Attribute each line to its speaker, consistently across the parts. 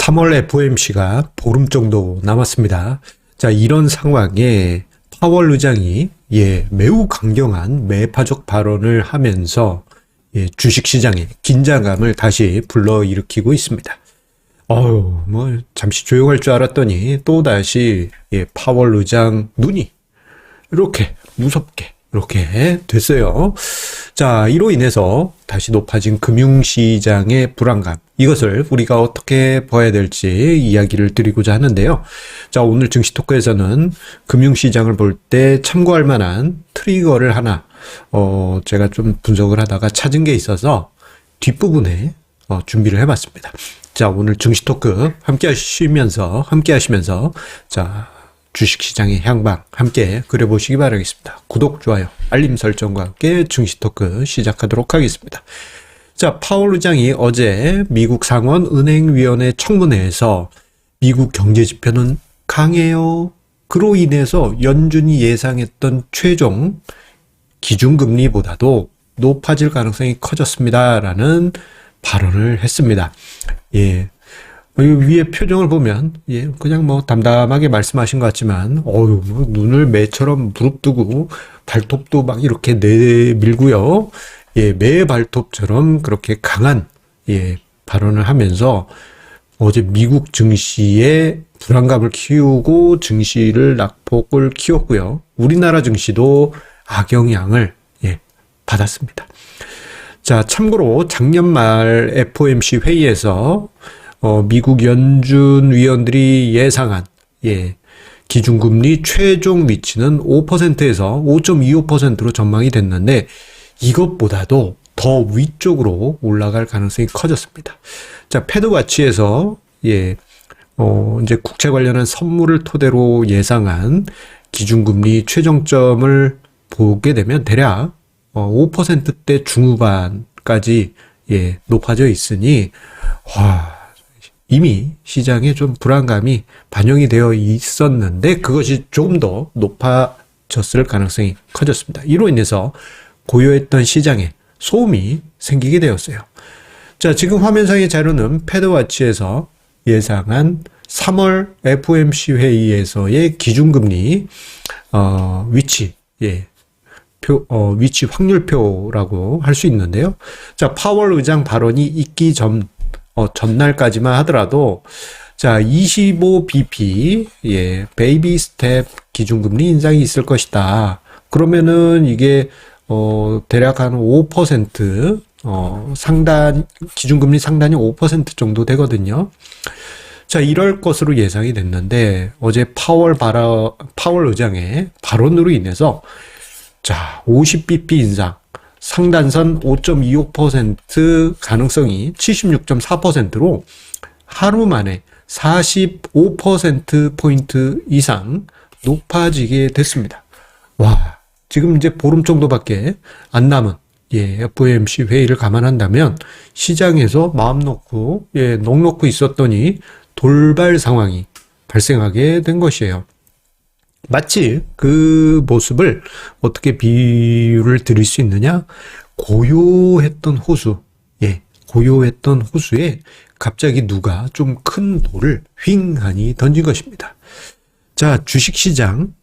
Speaker 1: 3월 FOMC가 보름 정도 남았습니다. 자, 이런 상황에 파월 의장이 매우 강경한 매파적 발언을 하면서 주식시장에 긴장감을 다시 불러일으키고 있습니다. 잠시 조용할 줄 알았더니 또다시 파월 의장 눈이 이렇게 무섭게 이렇게 됐어요. 자, 이로 인해서 다시 높아진 금융시장의 불안감, 이것을 우리가 어떻게 봐야 될지 이야기를 드리고자 하는데요. 자, 오늘 증시토크에서는 금융시장을 볼 때 참고할 만한 트리거를 하나 제가 좀 분석을 하다가 찾은 게 있어서 뒷부분에 준비를 해봤습니다. 자, 오늘 증시토크 함께 하시면서 자, 주식시장의 향방 함께 그려보시기 바라겠습니다. 구독, 좋아요, 알림 설정과 함께 증시토크 시작하도록 하겠습니다. 자, 파월 의장이 어제 미국 상원은행위원회 청문회에서 미국 경제지표는 강해요. 그로 인해서 연준이 예상했던 최종 기준금리보다도 높아질 가능성이 커졌습니다. 라는 발언을 했습니다. 위에 표정을 보면 그냥 담담하게 말씀하신 것 같지만 눈을 매처럼 부릅뜨고 발톱도 막 이렇게 내밀고요. 매 발톱처럼 그렇게 강한 발언을 하면서 어제 미국 증시에 불안감을 키우고 증시를 낙폭을 키웠고요. 우리나라 증시도 악영향을 받았습니다. 자, 참고로 작년 말 FOMC 회의에서 미국 연준 위원들이 예상한 기준금리 최종 위치는 5%에서 5.25%로 전망이 됐는데 이것보다도 더 위쪽으로 올라갈 가능성이 커졌습니다. 자, 패드와치에서 이제 국채 관련한 선물을 토대로 예상한 기준금리 최종점을 보게 되면 대략 5%대 중후반까지 높아져 있으니 이미 시장에 좀 불안감이 반영이 되어 있었는데 그것이 조금 더 높아졌을 가능성이 커졌습니다. 이로 인해서 고요했던 시장에 소음이 생기게 되었어요. 자, 지금 화면상의 자료는 패드와치에서 예상한 3월 FOMC 회의에서의 기준금리 위치 위치 확률표라고 할 수 있는데요. 자, 파월 의장 발언이 있기 전날까지만 하더라도 자, 25bp 베이비 스텝 기준금리 인상이 있을 것이다. 그러면은 이게 대략 한 5% 기준금리 상단이 5% 정도 되거든요. 자, 이럴 것으로 예상이 됐는데 어제 파월 의장의 발언으로 인해서 자, 50bp 인상, 상단선 5.25% 가능성이 76.4%로 하루 만에 45%포인트 이상 높아지게 됐습니다. 지금 이제 보름 정도밖에 안 남은 FOMC 회의를 감안한다면 시장에서 마음 놓고 넋 놓고 있었더니 돌발 상황이 발생하게 된 것이에요. 마치 그 모습을 어떻게 비유를 드릴 수 있느냐? 고요했던 호수에 갑자기 누가 좀 큰 돌을 휑하니 던진 것입니다. 자, 주식시장은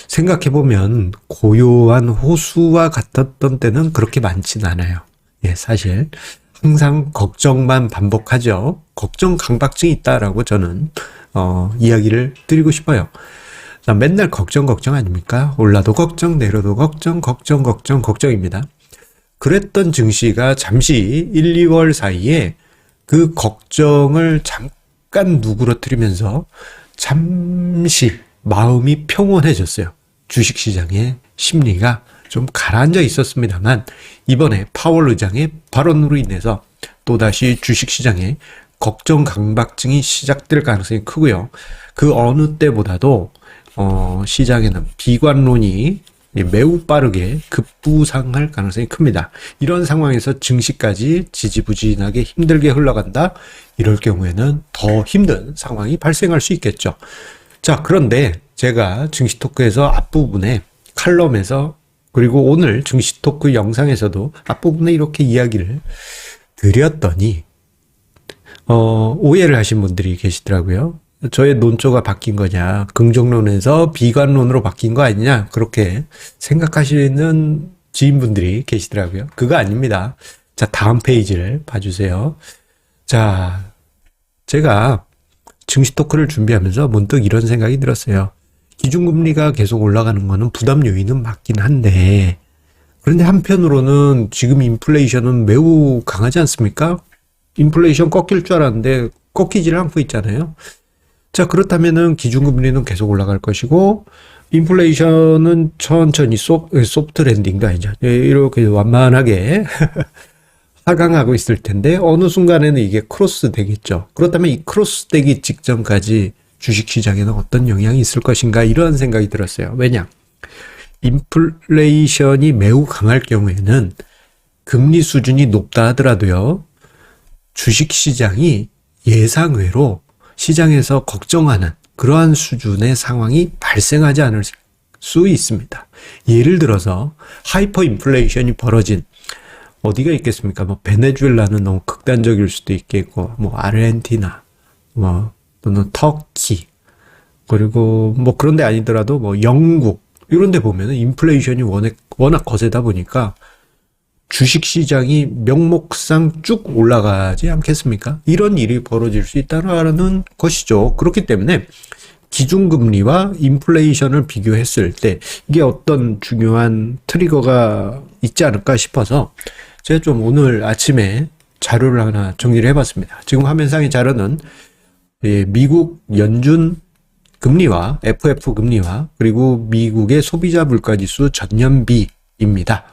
Speaker 1: 생각해보면 고요한 호수와 같았던 때는 그렇게 많진 않아요. 사실 항상 걱정만 반복하죠. 걱정 강박증이 있다라고 저는 이야기를 드리고 싶어요. 자, 맨날 걱정 아닙니까? 올라도 걱정, 내려도 걱정입니다. 그랬던 증시가 잠시 1, 2월 사이에 그 걱정을 잠깐 누그러뜨리면서 잠시 마음이 평온해졌어요. 주식시장의 심리가 좀 가라앉아 있었습니다만 이번에 파월 의장의 발언으로 인해서 또다시 주식시장에 걱정 강박증이 시작될 가능성이 크고요. 그 어느 때보다도 시장에는 비관론이 매우 빠르게 급부상할 가능성이 큽니다. 이런 상황에서 증시까지 지지부진하게 힘들게 흘러간다? 이럴 경우에는 더 힘든 상황이 발생할 수 있겠죠. 자, 그런데 제가 증시토크에서 앞부분에 칼럼에서 그리고 오늘 증시토크 영상에서도 앞부분에 이렇게 이야기를 드렸더니 오해를 하신 분들이 계시더라고요. 저의 논조가 바뀐 거냐, 긍정론에서 비관론으로 바뀐 거 아니냐, 그렇게 생각하시는 지인분들이 계시더라고요. 그거 아닙니다. 자, 다음 페이지를 봐주세요. 자, 제가 증시 토크를 준비하면서 문득 이런 생각이 들었어요. 기준금리가 계속 올라가는 거는 부담 요인은 맞긴 한데, 그런데 한편으로는 지금 인플레이션은 매우 강하지 않습니까? 인플레이션 꺾일 줄 알았는데 꺾이지를 않고 있잖아요. 자, 그렇다면은 기준금리는 계속 올라갈 것이고, 인플레이션은 천천히 소프트 랜딩도 아니죠. 이렇게 완만하게 하강하고 있을 텐데, 어느 순간에는 이게 크로스 되겠죠. 그렇다면 이 크로스 되기 직전까지 주식시장에는 어떤 영향이 있을 것인가, 이런 생각이 들었어요. 왜냐? 인플레이션이 매우 강할 경우에는 금리 수준이 높다 하더라도요, 주식시장이 예상외로 시장에서 걱정하는 그러한 수준의 상황이 발생하지 않을 수 있습니다. 예를 들어서 하이퍼 인플레이션이 벌어진 어디가 있겠습니까? 뭐 베네수엘라는 너무 극단적일 수도 있겠고, 뭐 아르헨티나, 뭐 또는 터키, 그리고 뭐 그런 데 아니더라도 뭐 영국 이런 데 보면은 인플레이션이 워낙 거세다 보니까 주식시장이 명목상 쭉 올라가지 않겠습니까? 이런 일이 벌어질 수 있다는 것이죠. 그렇기 때문에 기준금리와 인플레이션을 비교했을 때 이게 어떤 중요한 트리거가 있지 않을까 싶어서 제가 좀 오늘 아침에 자료를 하나 정리를 해봤습니다. 지금 화면상의 자료는 미국 연준 금리와 FF 금리와 그리고 미국의 소비자 물가지수 전년비입니다.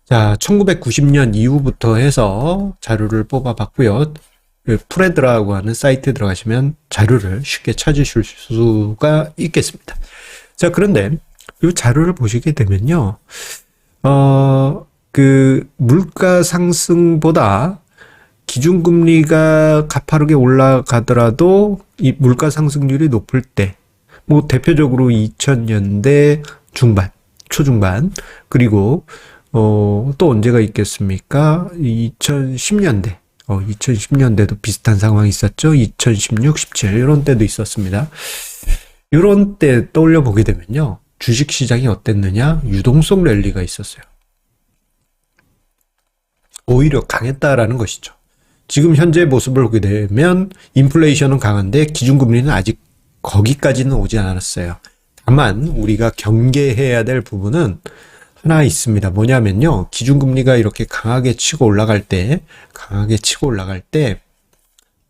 Speaker 1: 자, 1990년 이후부터 해서 자료를 뽑아봤고요. 프레드라고 하는 사이트에 들어가시면 자료를 쉽게 찾으실 수가 있겠습니다. 자, 그런데 이 자료를 보시게 되면요, 그 물가 상승보다 기준금리가 가파르게 올라가더라도 이 물가 상승률이 높을 때, 뭐 대표적으로 2000년대 중반, 초중반, 그리고 또 언제가 있겠습니까? 2010년대. 2010년대도 비슷한 상황이 있었죠. 2016, 17 이런 때도 있었습니다. 이런 때 떠올려 보게 되면요, 주식시장이 어땠느냐? 유동성 랠리가 있었어요. 오히려 강했다라는 것이죠. 지금 현재 모습을 보게 되면 인플레이션은 강한데 기준금리는 아직 거기까지는 오지 않았어요. 다만 우리가 경계해야 될 부분은 하나 있습니다. 뭐냐면요, 기준금리가 이렇게 강하게 치고 올라갈 때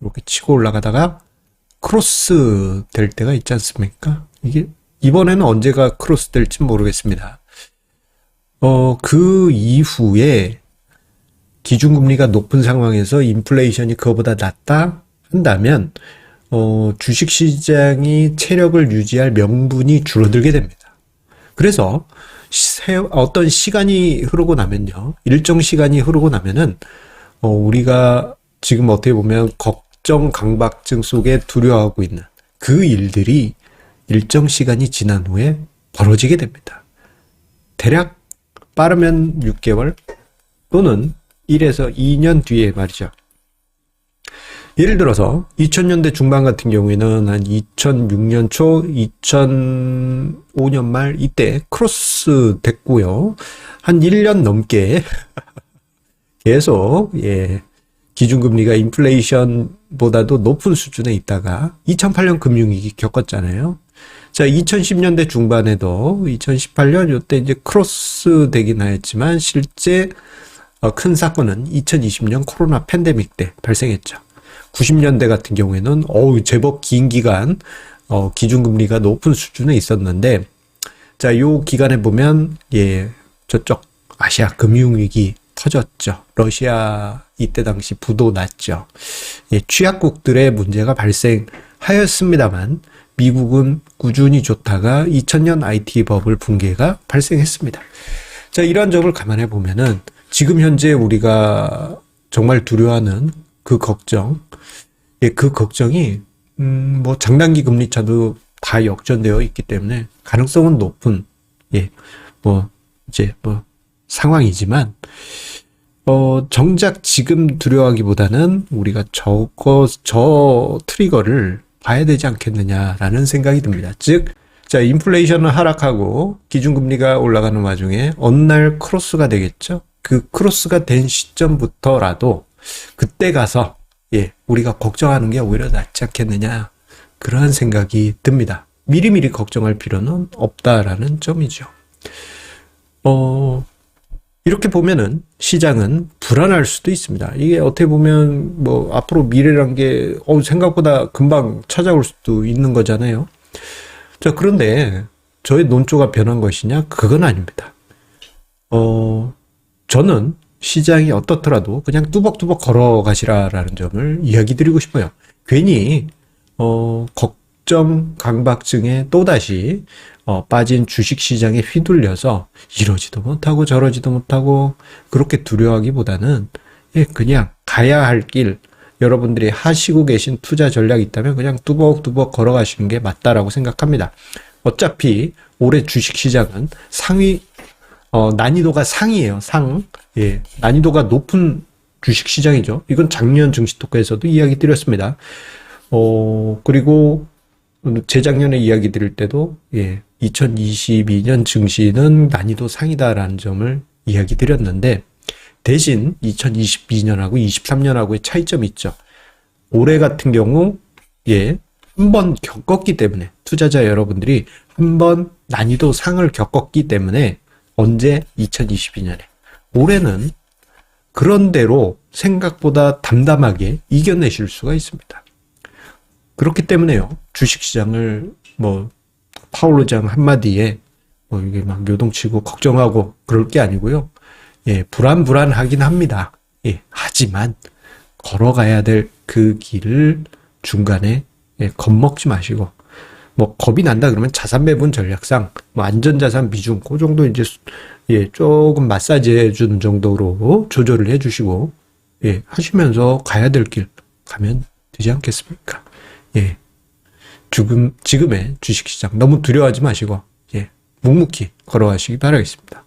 Speaker 1: 이렇게 치고 올라가다가 크로스 될 때가 있지 않습니까? 이게 이번에는 언제가 크로스 될지 모르겠습니다. 그 이후에 기준금리가 높은 상황에서 인플레이션이 그거보다 낮다 한다면 주식시장이 체력을 유지할 명분이 줄어들게 됩니다. 그래서 어떤 시간이 흐르고 나면요, 일정 시간이 흐르고 나면은 우리가 지금 어떻게 보면 걱정 강박증 속에 두려워하고 있는 그 일들이 일정 시간이 지난 후에 벌어지게 됩니다. 대략 빠르면 6개월 또는 1에서 2년 뒤에 말이죠. 예를 들어서 2000년대 중반 같은 경우에는 한 2006년 초, 2005년 말 이때 크로스 됐고요. 한 1년 넘게 계속 기준금리가 인플레이션보다도 높은 수준에 있다가 2008년 금융위기 겪었잖아요. 자, 2010년대 중반에도 2018년 이때 이제 크로스 되긴 하였지만 실제 큰 사건은 2020년 코로나 팬데믹 때 발생했죠. 90년대 같은 경우에는 제법 긴 기간 기준금리가 높은 수준에 있었는데, 자, 요 기간에 보면 저쪽 아시아 금융위기 터졌죠. 러시아 이때 당시 부도 났죠. 취약국들의 문제가 발생하였습니다만 미국은 꾸준히 좋다가 2000년 IT 버블 붕괴가 발생했습니다. 자, 이러한 점을 감안해 보면은 지금 현재 우리가 정말 두려워하는 그 걱정, 그 걱정이 뭐 장단기 금리차도 다 역전되어 있기 때문에 가능성은 높은 상황이지만 정작 지금 두려워하기보다는 우리가 저 트리거를 봐야 되지 않겠느냐라는 생각이 듭니다. 즉, 자, 인플레이션은 하락하고 기준금리가 올라가는 와중에 어느 날 크로스가 되겠죠? 그 크로스가 된 시점부터라도 그때 가서, 우리가 걱정하는 게 오히려 낫지 않겠느냐. 그러한 생각이 듭니다. 미리미리 걱정할 필요는 없다라는 점이죠. 이렇게 보면은 시장은 불안할 수도 있습니다. 이게 어떻게 보면 뭐 앞으로 미래란 게 생각보다 금방 찾아올 수도 있는 거잖아요. 자, 그런데 저의 논조가 변한 것이냐? 그건 아닙니다. 저는 시장이 어떻더라도 그냥 뚜벅뚜벅 걸어가시라라는 점을 이야기 드리고 싶어요. 괜히 걱정 강박증에 또다시 빠진 주식시장에 휘둘려서 이러지도 못하고 저러지도 못하고 그렇게 두려워하기보다는 그냥 가야 할 길, 여러분들이 하시고 계신 투자 전략이 있다면 그냥 뚜벅뚜벅 걸어가시는 게 맞다라고 생각합니다. 어차피 올해 주식시장은 난이도가 상이에요. 난이도가 높은 주식시장이죠. 이건 작년 증시토크에서도 이야기 드렸습니다. 그리고 재작년에 이야기 드릴 때도 2022년 증시는 난이도 상이다라는 점을 이야기 드렸는데 대신 2022년하고 23년하고의 차이점이 있죠. 올해 같은 경우 한 번 겪었기 때문에 투자자 여러분들이 한 번 난이도 상을 겪었기 때문에 언제 2022년에 올해는 그런대로 생각보다 담담하게 이겨내실 수가 있습니다. 그렇기 때문에요. 주식시장을 파월 의장 한마디에 이게 막 요동치고 걱정하고 그럴 게 아니고요. 불안하긴 합니다. 하지만 걸어가야 될 그 길을 중간에 겁먹지 마시고 겁이 난다 그러면 자산 배분 전략상 안전자산 비중 그 정도 이제 조금 마사지 해주는 정도로 조절을 해주시고 하시면서 가야 될 길 가면 되지 않겠습니까? 지금의 주식시장 너무 두려워하지 마시고 묵묵히 걸어가시기 바라겠습니다.